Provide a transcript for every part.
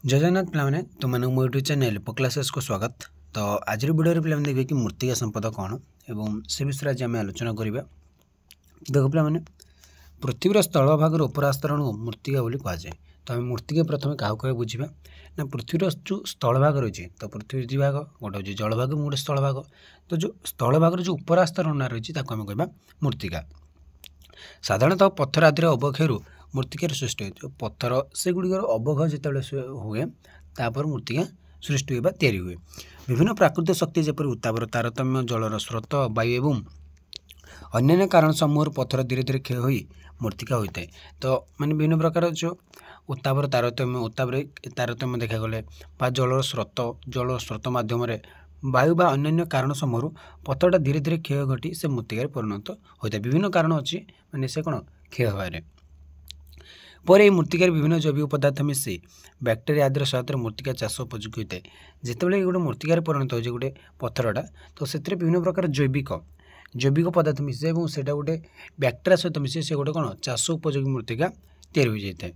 जय जगन्नाथ पे तुम मो यूट्यूब चैनल पक्लासेस को स्वागत। तो आज वीडियो पे देखिए कि मूर्तिका संपद कौन एवं से विषय आज आम आलोचना करवा। देख पे पृथ्वीर स्थल भाग उपरास्तरण को मूर्तिका बोली कहुए। तो आम मूर्तिका प्रथम क्या बुझा ना पृथ्वीर जो स्थल भाग रही है तो पृथ्वी दि भाग गोटे हूँ जल भाग गोटे स्थल भाग। तो जो स्थल भाग जो उपरास्तरण रही है आम कह मूर्तिका। साधारणतः पत्थर आदि अवक्षय मूर्तिकार सृष्टि हो पत्थर से गुड़िकर अवघ जो हुए तापर मूर्तिका सृष्टि हुए तैयारी हुए। विभिन्न प्राकृतिक शक्ति जपर उतापर तारतम्य जलर स्रोत वायु एवं अन्य कारण समूह पत्थर धीरे धीरे क्षय हो मूर्तिका होता है। तो माने विभिन्न प्रकार जो उतापर तारतम्य देखा गले जलर स्रोत माध्यम वायु बा अन्य कारण समूह पत्थरटा धीरे धीरे क्षय घटी से मूर्तिकार परिणत होता है। विभिन्न कारण अच्छी माने से कौन क्षय होवे पर यह मूर्तिकार विभिन्न जैविक पदार्थ मिसी बैक्टेरिया आदि सहायता मूर्तिका चाष उपयोगी होता है। जितेबाला गोटे मूर्तिकार परिणत हो गोटे पत्थरटा तो से विभिन्न प्रकार जैविक पदार्थ मिसे और से गोटे बैक्टेरिया सहित मिसे से गोटे कौन चाष उपयोगी मूर्तिका तैयारी हो जाता है।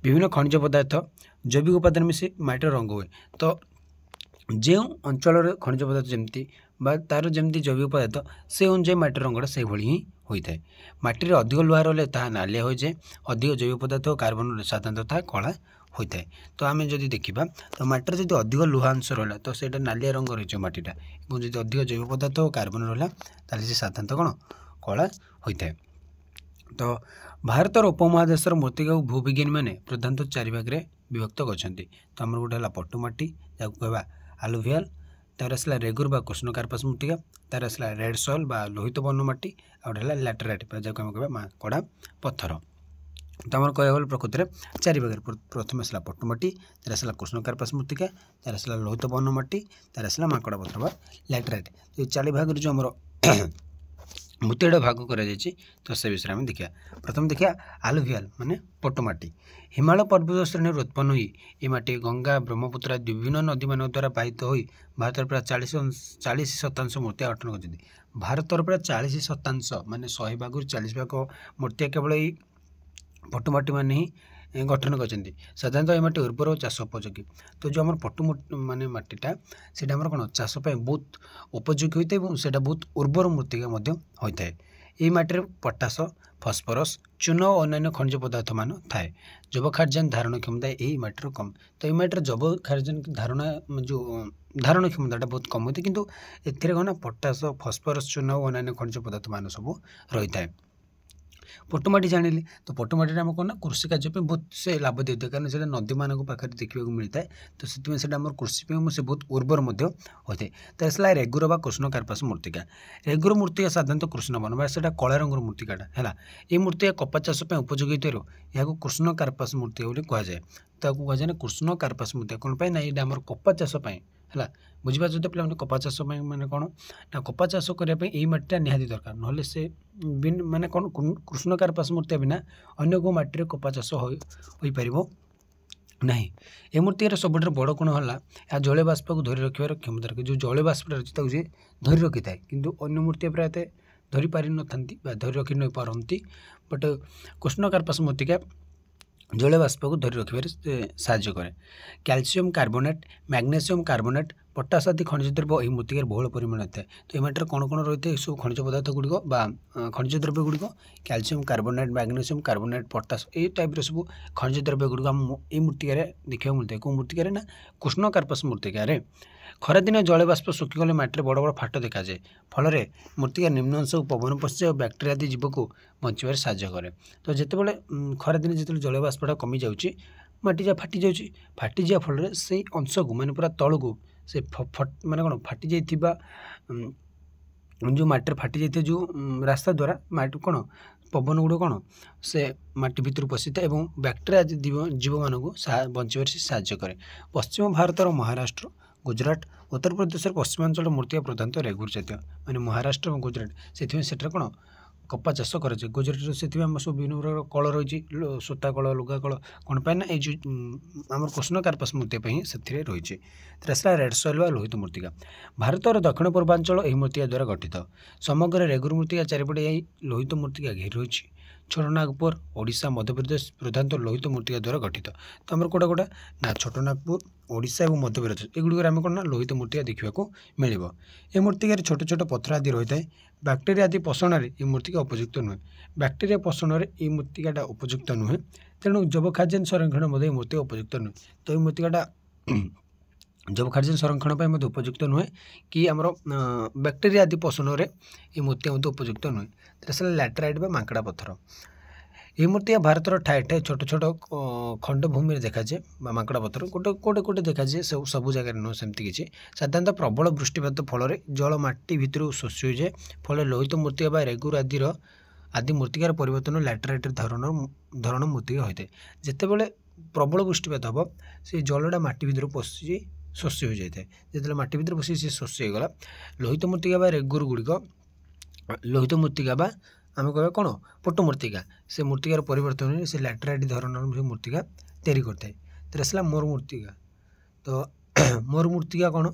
विभिन्न खनिज पदार्थ जैविक उपादान मिसे माटीर रंग हुए। तो जो अंचल खनिज पदार्थ जमती तार जमी जैविक पदार्थ से अनुजाई माटीर रंगटा से ही होता है। माटी अधिक लुहा रही है नालिया हो जाए, अधिक जैविक पदार्थ और कार्बन साधारणतः कला होता है। तो आम जब देखा तो माटीर जब अधिक लुहा अंश रहा तो से नालिया रंग रही माटीटा और जब अधिक जैविक पदार्थ और कार्बन रहा से साधारणतः कौन कला होता है। तो भारतर उपमहादेशर मूर्तिका भूविज्ञानी मैंने प्रधानतः चारि भाग में विभक्त करछन्ति। तो आमर गोटे है पट्टुमाटी जहाँ कहवा आलुवियाल, तार आसला रेगुर बा कृष्णकार्पास मूर्तिका, तार आसला रेड सॉइल बा लोहित वर्ण माटी और लैटेराइट जहाँ आम कह माकड़ा पत्थर। तो आम कह प्रकृति में चारि भाग प्रथम आसला पट्टुमाटी, तार आसला कृष्णकार्पास मूर्तिका, तार आसला लोहित वर्ण माटी, तार आसला माकड़ा पत्थर बा लैटेराइट। तो चारि भाग जो आमर मूर्तिटा भाग कर तो से विषय में देखा। प्रथम देखा आलुवियाल माने पट्टुमाटी हिमालय पर्वत श्रेणी उत्पन्न हुई ये माटी गंगा ब्रह्मपुत्र आदि विभिन्न नदी मान द्वारा बाहित हो भारत प्राय 40% मूर्तिया गठन कर। भारतर प्राय 40% माने 100 भाग 40 भाग मूर्तिया केवल ये पट्टुमाटी मान ही गठन कर। साधारणतः ये माटी उर्वर और चाष उपयोगी। तो जो आम पट्टु माने माटीटा से कौन चाष बहुत उपयोगी होता है और बहुत उर्वर मूर्तिका होता है। ये माटी पोटास फस्फरस चून और अन्य खनिज पदार्थ मान थाए। जैव खाद्यान धारण क्षमता यही माटीर कम। तो ये माटीर जैव खाद्यान धारण क्षमता बहुत कम होती है किंतु एथिरे कौन पोटास फस्फरस चून और अन्य खनिज पदार्थ मान सब रही है। पट्टुमाटी जानिले तो पट्टुमाटी आम कौन कृषि कार्य बहुत से लाभ देता है कारण से नदी मान पाखे देखा मिलता है। तो से कृषि से बहुत उर्वर होता है। तो आसला रेगुर बा कृष्णकार्पास मूर्तिका। रेगुर मूर्तिका साधारणतः कृष्ण बन से कला रंगर मूर्तिकाटा है। ये मूर्तिका कपा चाष उपयोगी यहाँ कृष्णकार्पास मूर्तिका बोली कहुए। तो कहुए ना कृष्णकार्पास मूर्तिका कौन पाए ना ये आम कपा चाष है बुझीपार तो पे कपा चाष मैंने कौन ना कपा चाष करने यही माटीटा निहाती दरकार ना से माने कौन कृष्णकार्पास मूर्तिया बिना अन्य को माटी कपा चाष हो पार नहीं। ये मूर्तिर सब बड़ गुण है या जल बाष्प को धरी रखार क्षमता रखे। जो जल बाष्प रही धरी रखी थाए किंतु अन्य मूर्ति प्राय धरी पारि न था धरी रखी नहीं पारती। बट कृष्णकार्पास मूर्तिका जल बाष्प को धरी रखार साहाय्य करे। Calcium carbonate magnesium carbonate potash आदि खनिज द्रव्य यही मूर्तिकार बहुल परिमाण था। तो ये माटी कौन कौन रही है सब खनिज पदार्थ गुड़िक खनिज द्रव्य गुड़िक calcium carbonate magnesium carbonate potash ये टाइप सब खनिज द्रव्य गुड़िक ये मूर्तिकार देखा मिलता है। कौ मूर्तिकार ना कृष्णकार्पास मूर्तिकार खरादिन जल बाष्प सुखीगले माटी बड़ बड़ फाट देखा जाए फल मूर्तिका निम्न अंश पवन पशे और बैक्टेरिया आदि जीव को बचार साहाय्य करे। तो जितेबाला खरादिन जो जल बाष्पटा कमी जाऊँगी माटी जा फाटी जा फल से अंश को माने पूरा तल को से माने कौन फाटी जाइथिबा जो माटी फाटी जाइए जो रास्ता द्वारा माटी कौन पवन गुड़ कौन से माटी भितर पशि था और बैक्टेरिया जीव मानक बचार से साहाय्य करे। पश्चिम भारतर महाराष्ट्र गुजरात उत्तर प्रदेश पश्चिमांचल मूर्तिया प्रधानतः रेगुर जातीय माने महाराष्ट्र और गुजरात से कौन कपा चाष कर। गुजरात से सब विभिन्न प्रकार कल रही सूता कल लुगा कल कौन पाए ना ये आम कृष्णकार्पास मूर्ति से रही है। रेड सॉइल व लोहित मूर्तिका भारतर दक्षिण पूर्वांचल यही मूर्तिका द्वारा गठित। समग्र रेगुर मूर्तिका चारिपटे यही लोहित मूर्तिका घेरी रही छोटनागपुर ओडिशा मध्यप्रदेश प्रधानतः लोहित मृत्तिका द्वारा गठित। तो आम कौटा ना छोटनागपुर ओडिशा और मध्यप्रदेश एगुड़िक आम कौन ना लोहित मृत्तिका देखा मिल। ये मृत्तिकार छोट छोट पथर आदि रही है। बैक्टेरिया आदि पोषण ये मृत्तिका उपयुक्त नुहे। बैक्टेरिया पोषण में ये मृत्तिका उपयुक्त नुहे। तेणु जैव खाद्यान्न संरक्षण में मृत्तिका उपयुक्त नुहे। तो ये मृत्तिका जैव खाद्यान्न संरक्षण पर उपयुक्त नुहे कि आमर बैक्टेरिया आदि पोषण में ये मृत्तिका उपयुक्त नुहे। तो लैटेराइट बा मांकड़ा पत्थर ये मृत्तिका भारत ठाए ठाए छोट छोट खंड भूमि देखा जाए मांकड़ा पत्थर गोटे गोटे गोटे देखा जाए सब जगह नुह सेमती किसी साधारणतः प्रबल वृष्टिपात फल जल माटी भितर शोषी हो जाए फल लोहित मृत्तिका बा रेगुर आदि मृत्तिकार परिवर्तन लैटेराइट धरण मृत्तिका होता है। जितेबाला प्रबल वृष्टिपात हम से जलटा माटी भितर पशि शोषी हो जाए जो माटी भितर पशि सी शोषी होगला लोहित मृत्तिका बा रेगुर गुड़िक लोहित मृत्तिका बा आम कह कौन पोट मृत्तिका से मृत्तिकार परिवर्तन से लैटेराइट धरण मृत्तिका तैयारी करता है। तो आसला मोर मृत्तिका। तो मोर मृत्तिका कौन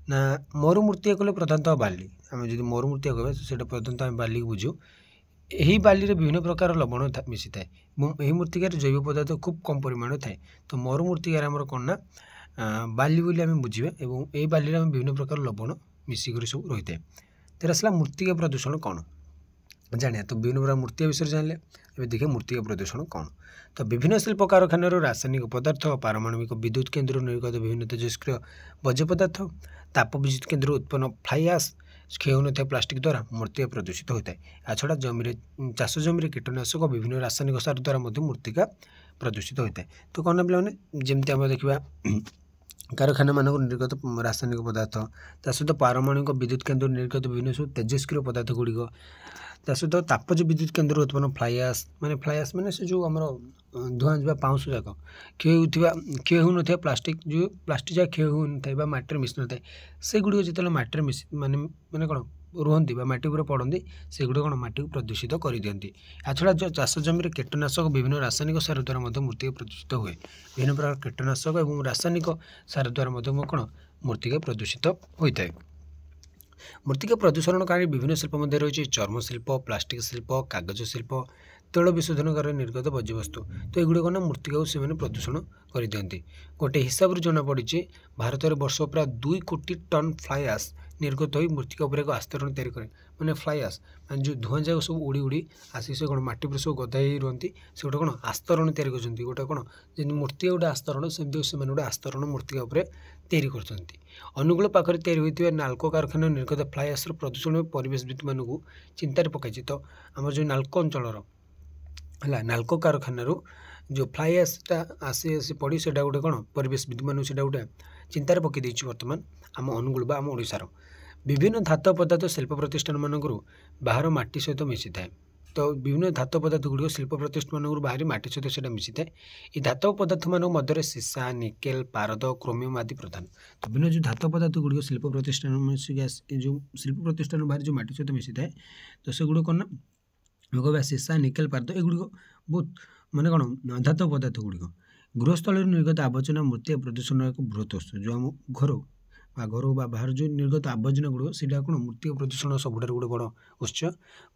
ना मोर मृत्तिका कहले प्रधानतः बाली आम जो मोर मृत्तिका कह से प्रधानतः आम बाली बुझू। यही बाली रे विभिन्न प्रकार लवण मिसी थाए। यही मृत्तिकार जैव पदार्थ खूब कम परिमाण थाए। तो मोर मृत्तिकार आमर कौन ना बाली बोली आम बुझे और यही बाली आम विभिन्न प्रकार लवण मिसिक सब रही है। तो आसला मृत्तिका प्रदूषण कौन जानिया। तो विभिन्न प्रकार मृत्तिका विषय जानले ए देखिए मृत्तिका प्रदूषण कौन। तो विभिन्न शिल्प कारखानार रासायनिक पदार्थ पारमाणविक विद्युत केन्द्र निर्गत विभिन्न तेजस्क्रिय वर्ज्य पदार्थ ताप विद्युत केन्द्र उत्पन्न फ्लाई आश क्षय होन प्लास्टिक द्वारा मृत्तिका प्रदूषित होता है। या छड़ा जमी चाष जमी कीटनाशक विभिन्न रासायनिक सार द्वारा मृत्तिका प्रदूषित होता है। तो कौन ना पे जमी आम देखा कारखाना मानक निर्गत रासायनिक पदार्थ ता सहित पारमाणविक विद्युत केन्द्र निर्गत विभिन्न सब तेजस्क्रिय पदार्थ गुड़िक ता सहित तापज विद्युत केन्द्र उत्पन्न फ्लाई आश माने से जो आम धूआं जा पाउंश जाक क्षय हो प्लास्टिक जो प्लास्टिक जहाँ क्षय हो माटी मिसी न से गुड़िक जो माटी मिसी माने कौन रुहती माटी उपर पड़ती से गुड़ कौन माटी को प्रदूषित कर दिखती। या छड़ा जो चाष जमी कीटनाशक विभिन्न रासायनिक सार द्वारा मृत्तिका प्रदूषित हुए। विभिन्न प्रकार कीटनाशक और रासायनिक सार द्वारा कौन मृत्तिका प्रदूषित होता है। मृत्तिका प्रदूषणकारी विभिन्न शिल्प मध्य रही चर्म शिल्प प्लास्टिक शिल्प कागज शिल्प तैल विशोधनगार निर्गत वर्ज्यवस्तु। तो युग ना मृत्तिका से प्रदूषण कर दिखती। गोटे हिसाब से जमापड़ी भारत में वर्ष प्राय 2 कोटी टन फ्लाई आश निर्गत हो मृत्तिका उपर एक आस्तरण तैयारी करे मैंने फ्लाई आश मान जो धूआं जाक सब उड़ी उड़ी आसिक से कौन माटी पर सब गदा ही रुहति से गोटे कौन आस्तरण तैयारी कर गोटे कौन जमी मृत्तिका गोटे आस्तरण सेमती से गोटे आस्तरण मृत्तिका उपर तैयारी कर। अनुगुल पाखे तैयारी होता नाल्को कारखाना निर्गत फ्लाई आशर प्रदूषण में परिवेशविद मानू चिंतार पकई। तो आम जो नाल्को अंचल है नाल्को कारखाना जो फ्लाई आशटा आसी पड़ी से गोटे कौन परिवेशविद मानू से गोटे चिंतार पकई देती। बर्तमान आम अनुगुल बा आम ओडिशार विभिन्न धातु पदार्थ शिल्प प्रतिष्ठान मानक बाहर माटी सहित मिसी थाए। तो विभिन्न धातु पदार्थ गुड़िक शिल्प प्रतिष्ठान मानक बाहर माटी सहित से मिसी थाए। ये धातु पदार्थ मान मध्य सीसा निकेल पारद क्रोमियम आदि प्रधान। तो विभिन्न जो धातु पदार्थ गुड़िक शिल्प प्रतिष्ठान जो शिल्प प्रतिष्ठान बाहर जो माटी सहित मिसी थाए तो से गुड़ कौन ना सीसा निकेल पारद एगुड़िक बहुत माने कौन धातु पदार्थ गुड़िक गृहस्थल निर्गत आवर्जना मृत्तिका प्रदूषण एक बृहत उत्स जो आम घर बाहर जो निर्गत आवर्जना गुड़ से कौन मृत्तिका प्रदूषण सबुठ गोटे बड़ उत्स।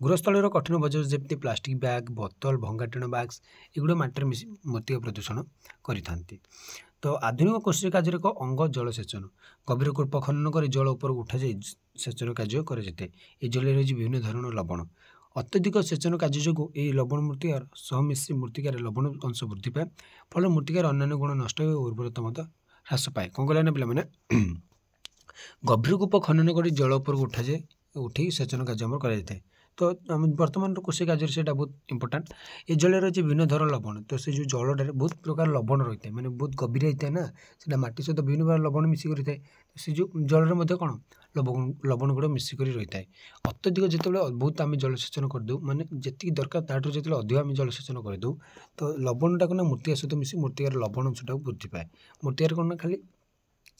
गृहस्थल कठिन वर्ज्य जमी प्लास्टिक बैग बोतल भंगाटीण बैग्स एगुड़ा माटी मृत्तिका प्रदूषण करि। तो आधुनिक कृषि कार्य एक अंग जलसेचन गभीर कूप खनन कर जल उपर उठा जाए सेचन कार्य कराए। ये जल रही विभिन्न धरण लवण अत्यधिक सेचन कार्य जो ये लवण मृत्तिकार सह मिश्री मृत्तिकार लवण अंश वृद्धि पाए फल मृत्तिकार अन्य गुण नष्ट हो उर्वरता ह्रास पाए। कौन कहला ना पे गभीर कूप खनन कर जल उपर उठा जाए उठे सेचन कार्य आम कराए। तो आम बर्तमान कृषि कार्य से बहुत इंपोर्टाट ये जल रही विभिन्न धर लवण। तो से जो जलटार बहुत प्रकार लवण रही है मैंने बहुत गभीर होता है ना से माटी सहित विभिन्न प्रकार लवण मिसिक रही है। से जो जल कौन लवण गुड़ा मिसिक रही है। अत्यधिक जिते बहुत आम जलसेचन करदे माने जी दरकार ताठू जो अधिक आम जलसेचन करदे तो लवणटा कौन मृत्तिका सहित मिसी मृत्तिकार लवण अंशटा वृद्धि पाए। मृत्तिकार कौन ना खाली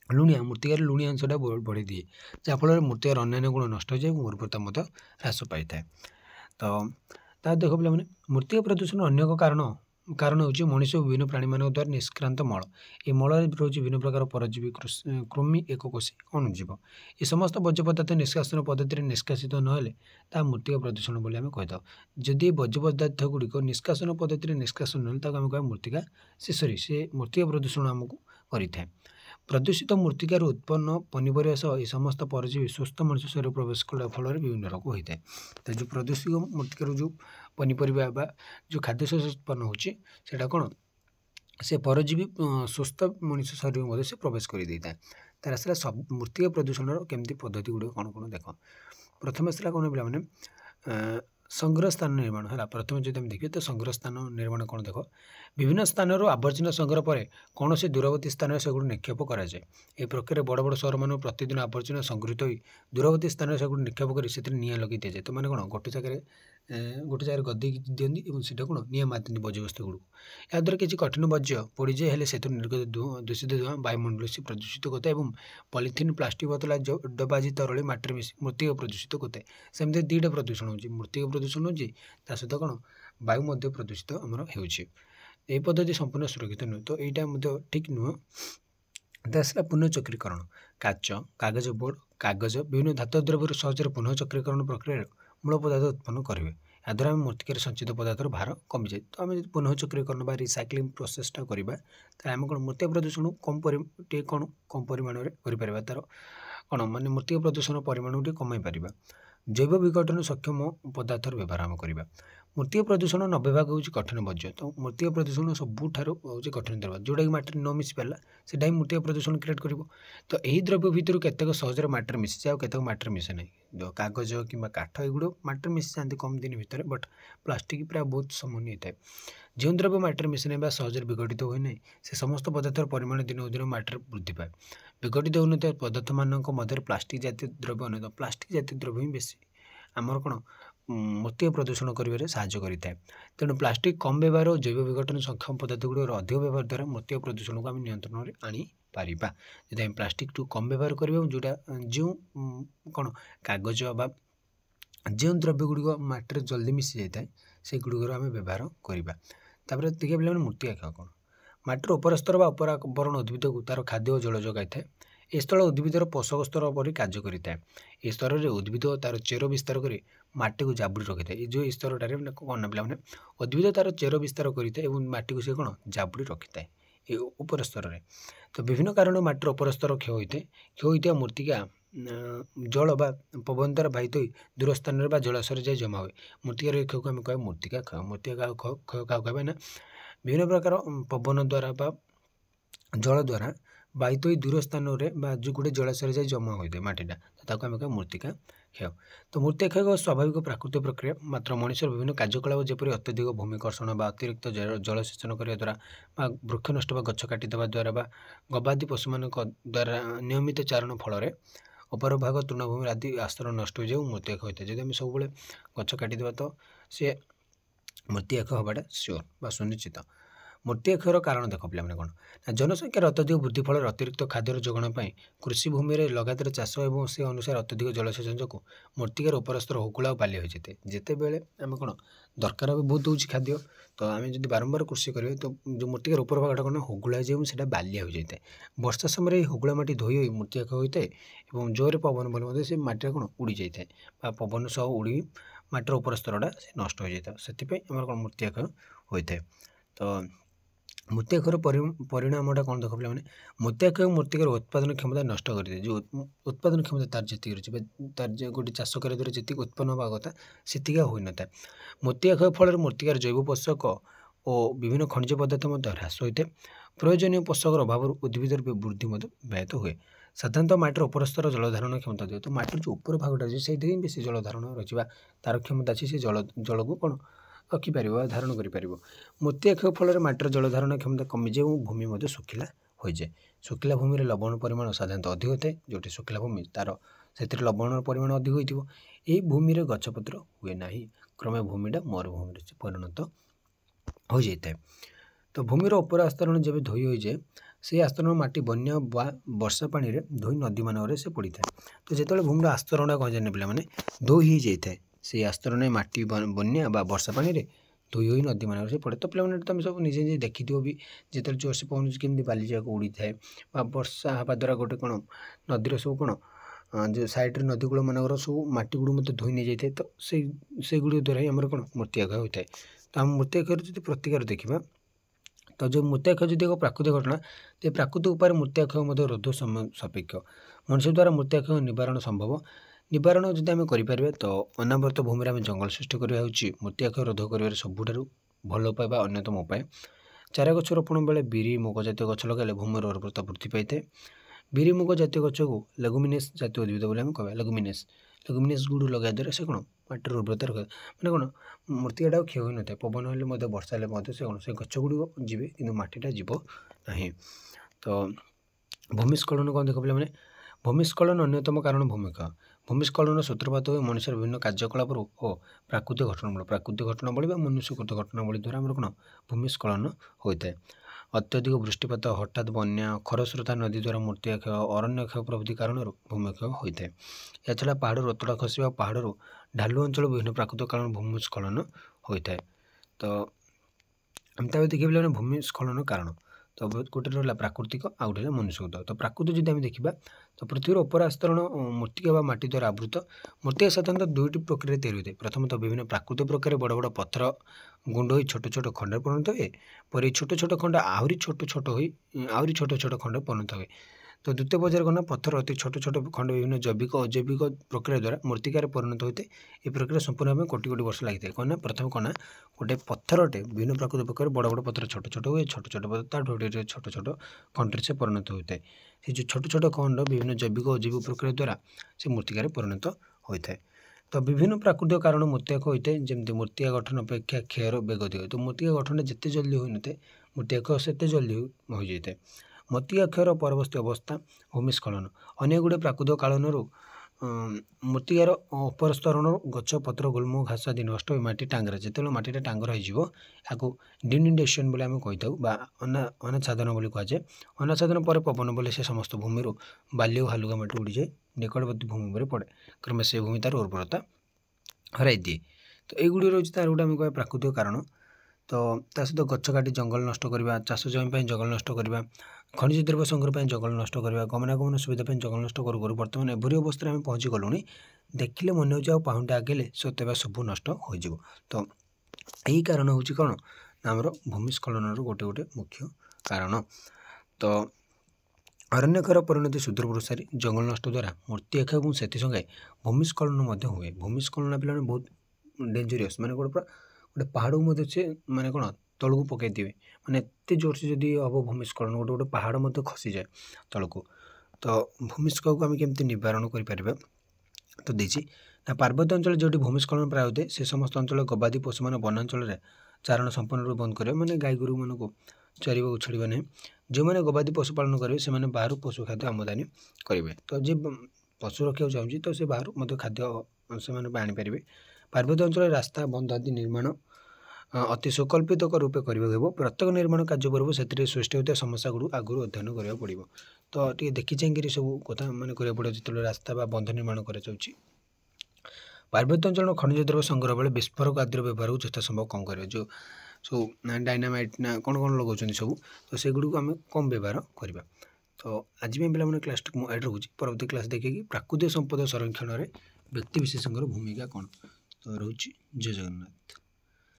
लुणिया मृत्तिकार लुणिया अंशटा बढ़ी दिए जहाँफल मृत्तिकार अन्य गुण नष्ट हो जाए उर्वरता ह्रास पाई था। तो देख पे मृत्तिका प्रदूषण अन्य एक कारण कारण हूँ मनीष और विभिन्न प्राणी मान द्वारा निष्क्रांत मल ये मल रोचे विभिन्न प्रकार परजीवी कृमि एककोशी अणुजीव ये समस्त वर्ज्य पदार्थ निष्कासन पद्धति निष्कासित नहेले ता मृत्तिका प्रदूषण बोली आम कहीदा जदि वर्ज्य पदार्थ गुड़िक निष्कासन पद्धति निष्कासन ना आम कह मृत्तिका शेषे से मृत्तिका प्रदूषण आमको करें प्रदूषित मृत्तिकार उत्पन्न पनीपरिया सह ये समस्त परजीवी सुस्थ मनुष्य शरीर प्रवेश करने फल विभिन्न रोग होता है। तो जो प्रदूषित मृत्तिकार जो पनीपरिया बा जो खाद्यशस्य उत्पन्न होटा कौन से परजीवी सुस्थ मनुष्य शरीर में से प्रवेश कर देता है। तार आसला सब मृत्तिका प्रदूषण केमती पद्धति गुड़ कौन कौन देख प्रथम आसला कौन पे संग्रह स्थान निर्माण है। प्रथम जो देखिए तो संग्रह स्थान निर्माण कौन देख विभिन्न स्थान आवर्जना संग्रह पर कौन से दूरवर्ती स्थान से निक्षेप कराए ये प्रक्रिया बड़ बड़ सहर मान प्रतिदिन आवर्जना संगृहित हो दूरवर्ती स्थान से निक्षेप कर निआं लगे दिए जाए। तो मैंने कौन गोटे जगह गदे दिखती से कौन निआं मारती बज्यवस्तु गुड़ याद्वारा किसी कठिन बज्य पड़ जाए हेल्ले से निर्गत दूषित धूआं वायुमंडल से प्रदूषित करता है। पॉलिथिन प्लास्टिक बोतल डब्बा जी तरली माटी मिस मृत्तिका प्रदूषित करता है। सेमती दुईटा प्रदूषण हो मृत्तिका प्रदूषण हो सहित कौन वायु मध्य प्रदूषित आमर हो पद्धति संपूर्ण सुरक्षित नुहे। तो यहाँ ठीक नुह। आसला पुनःचक्रीकरण काच कागज बोर्ड कागज विभिन्न धातु द्रव्य सहजरे पुनःचक्रीकरण प्रक्रिया मूल पदार्थ उत्पन्न करेंगे याद्वारा आम मृत्तिकार संचित पदार्थर भार कमी जाए। तो आम पुनःचक्रीकरण बा रिसाइक्लिंग प्रोसेसटा करवा आम कौन मृत्तिका प्रदूषण कम परिमाण में तार कौन मानने मृत्तिका प्रदूषण परिमाण को कमाई पार जैव विघटन सक्षम पदार्थर व्यवहार आम करवा। मृत्तिका प्रदूषण 90 भाग हूँ कठिन बज्य। तो मृत्तिका प्रदूषण सबुठ हूँ कठिन द्रव्य जोटा कि माटी न मिसी पारा से ही मृत्तिका प्रदूषण क्रिएट कर। तो यही द्रव्य भितर केतक सहजरे माटी मिसी जाए केतक माटी मिसे ना जो कागज कि काठ एगुड़ माटी मिसी जाती कम दिन भितर बट प्लास्टिक प्राय बहुत समय होता है। जो द्रव्य माटी मिसे ना सहजरे विघटित हुए ना से समस्त पदार्थर परिमाण दिन दिन माटी वृद्धि पाए। विघटित होन पदार्थ मान मध्य प्लास्टिक जातीय द्रव्य अन्य प्लास्टिक जातीय द्रव्य ही बेसी आमर कौन मृत्तिका प्रदूषण कर साहाय्य करें। तेणु प्लास्टिक कम व्यवहार और जैव विघटन सक्षम पदार्थ गुड़ अधिक व्यवहार द्वारा मृत्तिका प्रदूषण को आम नियंत्रण में आनीपर जब आम प्लास्टिक टू कम व्यवहार करें जोटा जो कौन कागज बा जो द्रव्य गुड़िक माटी जल्दी मिसी जाए से गुड़िकर आम व्यवहार करवा। तापर देखिए पे मृत्तिका क्षय कौन माटीर उपर स्तर व उपरावरण उद्भिद को तार खाद्य और जल जगाई था। ए स्थल उद्भिदर पोषक स्तर पर कार्य करें। ए स्तर में उद्भिद तार चेर विस्तार कर माटी को जाबुड़ी रखी था। जो स्तरटारे कौन पे उद्भिद तार चेर विस्तार करें माटी को सी कौन जाबुड़ी रखी था ये उपर स्तर में। तो विभिन्न कारण माटीर उपर स्तर क्षय होता है। क्षय होता मृत्तिका जल बा पवन द्वारा बाहित हो दूर स्थान जलाशय जाए जमा हुए मृत्तिकार क्षय को आम कह मृत्तिका क्षय। मृत्तिका क्षय क्या कहना ना विभिन्न प्रकार पवन द्वारा बा जल द्वारा बाहित हो दूर स्थान जो गोटे जलाशय जाए जमा होता है माटीटा तो आम कह मृत्तिका क्षय। तो मृत्तिका क्षय एक स्वाभाविक प्राकृतिक प्रक्रिया मात्र मनुष्य विभिन्न कार्यकलाप जपरी अत्यधिक भूमिकर्षण बा अतिरिक्त जलसेचन करने द्वारा वृक्ष नष्ट गछ काटिदेवा द्वारा गवादी पशु मान द्वारा नियमित चारण फल अपर भाग तृणभूमि आदि आस्तरण नष्ट हो जाए मृत्तिका क्षय होता है। जब आम सब गछ काटिदेवा तो सी मृत्तिका क्षय हवाटा सियोर बा सुनिश्चित। मृत्तिका क्षयर कारण देख पे कौन ना जनसंख्यार अत्यधिक वृद्धि फल अतिरिक्त खाद्यर जोगाण कृषि भूमि में लगातार चाष और से अनुसार अत्यधिक जलसेचन जो मृत्तिकार उपरस्तर होकुला बाली हो जाए जिते बेले आम कौन दरकार भी बहुत होची खाद्य। तो आम जब बारंबार कृषि करें तो जो मृत्तिकार उपर भागटा कौन होगुला जाए से बालिया हो जाए। वर्षा समय होगुला माटी धोई हो मृत्तिका क्षय होता है और जोर पवन बोले से माटी कौन उड़ी जाए पवन सह उड़ी माटीर उपर स्तरटा नष्ट हो जाए से कौन मृत्तिका क्षय होता है। तो मृत्तिका क्षयर परिणामटा कौन देख पे मृत्तिका क्षय मृत्तिकार उत्पादन क्षमता नष्ट कर दिए। जो उत्पादन क्षमता तार जी रही तार गोटे चाष कर द्वारा जी उत्पन्न होगा कथा से हो न था। मृत्तिका क्षय फल मृत्तिकार जैव पोषक और विभिन्न खनिज पदार्थ ह्रास होता है। प्रयोजनीय पोषकर अभाव उद्भिदर वृद्धि व्याहत हुए। साधारणतः माटीर उपर स्तर जलधारण क्षमता दिए। तो माटीर जो उपर भागटा से बेसी जलधारण रखा तार क्षमता अच्छी से जल को कौन रखिपर धारण कर। मृत्तिका क्षय फल माटीर जलधारण क्षमता कमी जाए और भूमि शुखिला हो जाए। शुखिला भूमि लवण परिमाण साधारणतः अधिक होता है जोटी शुखिला भूमि तार से लवण परिमाण अधिक होती है भूमि में गछपत्र हुए ना क्रमे भूमिटा मरुभूमि परिणत हो जाए। तो भूमिर उपर आस्तरण जब धोई हो जाए से आस्तरण माटी बन्या वर्षा पानी रे धोई नदी मान से पड़ी था। तो जो भूमिर आस्तरणा कह जाए पे धोई हो जाए से आस्तरण माटी बन्या वर्षा पानी रे ଧୋଇ ହୋଇ ନଦୀମାନଙ୍କରେ ସେ ପଡ଼େ। ତ ପିଲାମାନେ ତୁମେ ସବୁ ନିଜେ ନିଜେ ଦେଖିଥିବ ବି ଯେତେବେଳେ ଜୋରସେ ପବନ କେମିତି ବାଲି ଯାକ ଉଡ଼ିଥାଏ ବା ବର୍ଷା ହେବା ଦ୍ୱାରା ଗୋଟେ କ'ଣ ନଦୀର ସବୁ କ'ଣ ଯେଉଁ ସାଇଡ଼୍ରେ ନଦୀ କୂଳମାନଙ୍କର ସବୁ ମାଟି ଗୁଡ଼ିକ ମଧ୍ୟ ଧୋଇ ନେଇଯାଇଥାଏ। ତ ସେଇଗୁଡ଼ିକ ଦ୍ୱାରା ହିଁ ଆମର କ'ଣ ମୃତ୍ତିକାକ୍ଷୟ ହୋଇଥାଏ। ତ ଆମ ମୃତ୍ତିକାକ୍ଷୟର ଯଦି ପ୍ରତିକାର ଦେଖିବା ତ ଯେଉଁ ମୃତ୍ତିକାକ୍ଷୟ ଯଦି ଏକ ପ୍ରାକୃତିକ ଘଟଣା ତ ପ୍ରାକୃତିକ ଉପାୟରେ ମୃତ୍ତିକାକ୍ଷୟ ମଧ୍ୟ ରୋଧ ସାପେକ୍ଷ। ମଣିଷ ଦ୍ୱାରା ମୃତ୍ତିକାକ୍ଷୟ ନିବାରଣ ସମ୍ଭବ। ନିବାରଣ ଯଦି ଆମେ କରିପାରିବା ତ ଅନାବୃତ ଭୂମିରେ ଆମେ ଜଙ୍ଗଲ ସୃଷ୍ଟି କରିବା ହେଉଛି ମୃତ୍ତିକାକ୍ଷୟ ରୋଧ କରିବାରେ ସବୁଠାରୁ ଭଲ ଉପାୟ ବା ଅନ୍ୟତମ ଉପାୟ। ଚାରା ଗଛ ରୋପଣ ବେଳେ ବିରି ମୁଗ ଜାତୀୟ ଗଛ ଲଗାଇଲେ ଭୂମିର ଉର୍ବରତା ବୃଦ୍ଧି ପାଇଥାଏ। ବିରି ମୁଗ ଜାତୀୟ ଗଛକୁ ଲେଗୁମିନେସ୍ ଜାତୀୟ ଉଦ୍ଭିଦ ବୋଲି ଆମେ କହିବା। ଲେଗୁମିନେସ୍ ଗୁଡ଼ିକ ଲଗାଇବା ଦ୍ୱାରା ସେ କ'ଣ ମାଟିର ଉର୍ବରତା ରଖେ, ମାନେ କ'ଣ ମୃତ୍ତିକାଟା ଆଉ କ୍ଷୟ ହୋଇନଥାଏ। ପବନ ହେଲେ ମଧ୍ୟ ବର୍ଷା ହେଲେ ମଧ୍ୟ ସେ କ'ଣ ସେ ଗଛ ଗୁଡ଼ିକ ଯିବେ କିନ୍ତୁ ମାଟିଟା ଯିବ ନାହିଁ। ତ ଭୂମିସ୍ଖଳନ କ'ଣ ଦେଖ ପିଲାମାନେ, ଭୂମିସ୍ଖଳନ ଅନ୍ୟତମ କାରଣ ଭୂମିକ୍ଷୟ। ଭୂମିସ୍ଖଳନର ସୂତ୍ରପାତ ହୁଏ ମଣିଷର ବିଭିନ୍ନ କାର୍ଯ୍ୟକଳାପରୁ ଓ ପ୍ରାକୃତିକ ଘଟଣାବଳୀ ବା ମନୁଷ୍ୟକୃତ ଘଟଣାବଳୀ ଦ୍ୱାରା ଆମର କ'ଣ ଭୂମିସ୍ଖଳନ ହୋଇଥାଏ। ଅତ୍ୟଧିକ ବୃଷ୍ଟିପାତ, ହଠାତ୍ ବନ୍ୟା, ଖରସ୍ରୋତା ନଦୀ ଦ୍ୱାରା ମୃତ୍ତିକାକ୍ଷୟ, ଅରଣ୍ୟ କ୍ଷୟ ପ୍ରଭୃତି କାରଣରୁ ଭୂମିକ୍ଷୟ ହୋଇଥାଏ। ଏହାଛଡ଼ା ପାହାଡ଼ରୁ ଅତଡ଼ା ଖସିବା, ପାହାଡ଼ରୁ ଢାଲୁ ଅଞ୍ଚଳ ବିଭିନ୍ନ ପ୍ରାକୃତିକ କାରଣ ଭୂମିସ୍ଖଳନ ହୋଇଥାଏ। ତ ଆମେ ତାପରେ ଦେଖିବା ପିଲାମାନେ ଭୂମିସ୍ଖଳନ କାରଣ ତ ଗୋଟେ ରହିଲା ପ୍ରାକୃତିକ ଆଉ ଗୋଟେ ହେଲା ମନୁଷ୍ୟକୃତ। ତ ପ୍ରାକୃତିକ ଯଦି ଆମେ ଦେଖିବା ତ ପୃଥିବୀର ଉପର ଆସ୍ତରଣ ମୃତ୍ତିକା ବା ମାଟି ଦ୍ୱାରା ଆବୃତ। ମୃତ୍ତିକା ସାଧାରଣତଃ ଦୁଇଟି ପ୍ରକ୍ରିୟାରେ ତିଆରି ହୋଇଥାଏ। ପ୍ରଥମତଃ ବିଭିନ୍ନ ପ୍ରାକୃତିକ ପ୍ରକ୍ରିୟାରେ ବଡ଼ ବଡ଼ ପଥର ଗୁଣ୍ଡ ହୋଇ ଛୋଟ ଛୋଟ ଖଣ୍ଡରେ ପରିଣତ ହୁଏ। ପରେ ଛୋଟ ଛୋଟ ଖଣ୍ଡ ଆହୁରି ଛୋଟ ଛୋଟ ଖଣ୍ଡରେ ପରିଣତ ହୁଏ। ତ ଦ୍ୱିତୀୟ ପର୍ଯ୍ୟାୟରେ କ'ଣ ପଥର ଅତି ଛୋଟ ଛୋଟ ଖଣ୍ଡ ବିଭିନ୍ନ ଜୈବିକ ଅଜୈବିକ ପ୍ରକ୍ରିୟା ଦ୍ୱାରା ମୃତ୍ତିକାରେ ପରିଣତ ହୋଇଥାଏ। ଏହି ପ୍ରକ୍ରିୟା ସମ୍ପୂର୍ଣ୍ଣ ଭାବେ କୋଟି କୋଟି ବର୍ଷ ଲାଗିଥାଏ। କ'ଣ ନା ପ୍ରଥମେ କ'ଣ ନା ଗୋଟେ ପଥରଟେ ବିଭିନ୍ନ ପ୍ରାକୃତିକ ପ୍ରକ୍ରିୟାରେ ବଡ଼ ବଡ଼ ପଥର ଛୋଟ ଛୋଟ ହୁଏ, ଛୋଟ ଛୋଟ ପଥର ତାଠୁ ଛୋଟ ଛୋଟ ଖଣ୍ଡରେ ସେ ପରିଣତ ହୋଇଥାଏ। ସେ ଯେଉଁ ଛୋଟ ଛୋଟ ଖଣ୍ଡ ବିଭିନ୍ନ ଜୈବିକ ଅଜୈବିକ ପ୍ରକ୍ରିୟା ଦ୍ୱାରା ସେ ମୃତ୍ତିକାରେ ପରିଣତ ହୋଇଥାଏ। ତ ବିଭିନ୍ନ ପ୍ରାକୃତିକ କାରଣ ମୃତ୍ତିକାକ୍ଷୟ ହୋଇଥାଏ। ଯେମିତି ମୃତ୍ତିକା ଗଠନ ଅପେକ୍ଷା କ୍ଷୟର ବେଗ ଅଧିକ। ତ ମୃତ୍ତିକା ଗଠନ ଯେତେ ଜଲ୍ଦି ହୋଇନଥାଏ ମୃତ୍ତିକାକ୍ଷୟ ସେତେ ଜଲ୍ଦି ହୋଇଯାଇଥାଏ। ମୃତ୍ତିକାକ୍ଷୟର ପରବର୍ତ୍ତୀ ଅବସ୍ଥା ଭୂମିସ୍ଖଳନ। ଅନେକ ଗୁଡ଼ିଏ ପ୍ରାକୃତିକ କାରଣରୁ ମୃତ୍ତିକାର ଉପର ସ୍ତରଣରୁ ଗଛ ପତ୍ର ଗୁଳ୍ମ ଘାସ ଆଦି ନଷ୍ଟ ହୋଇ ମାଟି ଟାଙ୍ଗରା। ଯେତେବେଳେ ମାଟିଟା ଟାଙ୍ଗରା ହୋଇଯିବ ଏହାକୁ ଡିନିଡେସନ୍ ବୋଲି ଆମେ କହିଥାଉ ବା ଅନାଚ୍ଛାଦନ ବୋଲି କୁହାଯାଏ। ଅନାଚ୍ଛାଦନ ପରେ ପବନ ବଲେ ସେ ସମସ୍ତ ଭୂମିରୁ ବାଲି ଓ ହାଲୁକା ମାଟି ଉଡ଼ିଯାଏ ନିକଟବର୍ତ୍ତୀ ଭୂମି ଉପରେ ପଡ଼େ। କ୍ରମେ ସେ ଭୂମି ତା'ର ଉର୍ବରତା ହରାଇ ଦିଏ। ତ ଏଇଗୁଡ଼ିକ ରହୁଛି ତା'ର ଗୋଟେ ଆମେ କହିବା ପ୍ରାକୃତିକ କାରଣ। ତ ତା ସହିତ ଗଛ କାଟି ଜଙ୍ଗଲ ନଷ୍ଟ କରିବା, ଚାଷ ଜମି ପାଇଁ ଜଙ୍ଗଲ ନଷ୍ଟ କରିବା, ଖଣିଜ ଦ୍ରବ୍ୟ ସଂଗ୍ରହ ପାଇଁ ଜଙ୍ଗଲ ନଷ୍ଟ କରିବା, ଗମନାଗମନ ସୁବିଧା ପାଇଁ ଜଙ୍ଗଲ ନଷ୍ଟ କରୁ କରୁ ବର୍ତ୍ତମାନ ଏଭଳି ଅବସ୍ଥାରେ ଆମେ ପହଞ୍ଚି ଗଲୁଣି ଦେଖିଲେ ମନେ ହେଉଛି ଆଉ ପାହୁଣ୍ଡେ ଆଗେଲେ ସତେବା ସବୁ ନଷ୍ଟ ହୋଇଯିବ। ତ ଏହି କାରଣ ହେଉଛି କ'ଣ ନା ଆମର ଭୂମିସ୍ଖଳନର ଗୋଟେ ମୁଖ୍ୟ କାରଣ। ତ ଅରଣ୍ୟକ୍ଷୟର ପରିଣତି ସୁଦୂରପ୍ରସାରୀ ଜଙ୍ଗଲ ନଷ୍ଟ ଦ୍ୱାରା ମୃତ୍ତିକାକ୍ଷୟ ଏବଂ ସେଥିସଙ୍ଗେ ଭୂମିସ୍ଖଳନ ମଧ୍ୟ ହୁଏ। ଭୂମିସ୍ଖଳନ ପିଲାମାନେ ବହୁତ ଡେଞ୍ଜରିୟସ୍, ମାନେ ଗୋଟେ ପାହାଡ଼କୁ ମଧ୍ୟ ସେ ମାନେ କ'ଣ ତଳକୁ ପକାଇ ଦିଏ। ମାନେ ଏତେ ଜୋରସେ ଯଦି ହେବ ଭୂମିସ୍ଖଳନ ଗୋଟେ ପାହାଡ଼ ମଧ୍ୟ ଖସିଯାଏ ତଳକୁ। ତ ଭୂମିସ୍ଖଳନକୁ ଆମେ କେମିତି ନିବାରଣ କରିପାରିବା ତ ଦେଇଛି ନା ପାର୍ବତ୍ୟ ଅଞ୍ଚଳରେ ଯେଉଁଠି ଭୂମିସ୍ଖଳନ ପ୍ରାୟ ହୋଇଥାଏ ସେ ସମସ୍ତ ଅଞ୍ଚଳରେ ଗବାଦି ପଶୁମାନେ ବନାଞ୍ଚଳରେ ଚାରଣ ସମ୍ପୂର୍ଣ୍ଣ ରୂପେ ବନ୍ଦ କରିବା, ମାନେ ଗାଈ ଗୋରୁମାନଙ୍କୁ ଚରିବାକୁ ଛାଡ଼ିବା ନାହିଁ। ଯେଉଁମାନେ ଗବାଦି ପଶୁପାଳନ କରିବେ ସେମାନେ ବାହାରୁ ପଶୁ ଖାଦ୍ୟ ଆମଦାନୀ କରିବେ। ତ ଯିଏ ପଶୁ ରଖିବାକୁ ଚାହୁଁଛି ତ ସେ ବାହାରୁ ମଧ୍ୟ ଖାଦ୍ୟ ସେମାନେ ଆଣିପାରିବେ। ପାର୍ବତ୍ୟ ଅଞ୍ଚଳରେ ରାସ୍ତା ବନ୍ଧ ଆଦି ନିର୍ମାଣ ଅତି ସୁକଳ୍ପିତ ରୂପେ କରିବାକୁ ହେବ। ପ୍ରତ୍ୟେକ ନିର୍ମାଣ କାର୍ଯ୍ୟ ପୂର୍ବରୁ ସେଥିରେ ସୃଷ୍ଟି ହେଉଥିବା ସମସ୍ୟାଗୁଡ଼ିକୁ ଆଗରୁ ଅଧ୍ୟୟନ କରିବାକୁ ପଡ଼ିବ। ତ ଟିକେ ଦେଖି ଚାହିଁକିରି ସବୁ କଥା ମାନେ କରିବାକୁ ପଡ଼ିବ ଯେତେବେଳେ ରାସ୍ତା ବା ବନ୍ଧ ନିର୍ମାଣ କରାଯାଉଛି। ପାର୍ବତ୍ୟ ଅଞ୍ଚଳର ଖଣିଜ ଦ୍ରବ୍ୟ ସଂଗ୍ରହ ବେଳେ ବିସ୍ଫୋରକ ଆଦିର ବ୍ୟବହାରକୁ ଯଥା ସମ୍ଭବ କମ୍ କରିବା। ଯେଉଁ ସବୁ ଡାଇନାମାଇଟ୍ ନା କ'ଣ ଲଗାଉଛନ୍ତି ସବୁ, ତ ସେଗୁଡ଼ିକୁ ଆମେ କମ୍ ବ୍ୟବହାର କରିବା। ତ ଆଜି ପାଇଁ ପିଲାମାନେ କ୍ଲାସ୍ଟିକୁ ମୁଁ ଏଇଠି ରହୁଛି। ପରବର୍ତ୍ତୀ କ୍ଲାସ୍ ଦେଖିକି ପ୍ରାକୃତିକ ସମ୍ପଦ ସଂରକ୍ଷଣରେ ବ୍ୟକ୍ତିବିଶେଷଙ୍କର ଭୂମିକା କ'ଣ ତ ରହୁଛି। ଜୟ ଜଗନ୍ନାଥ।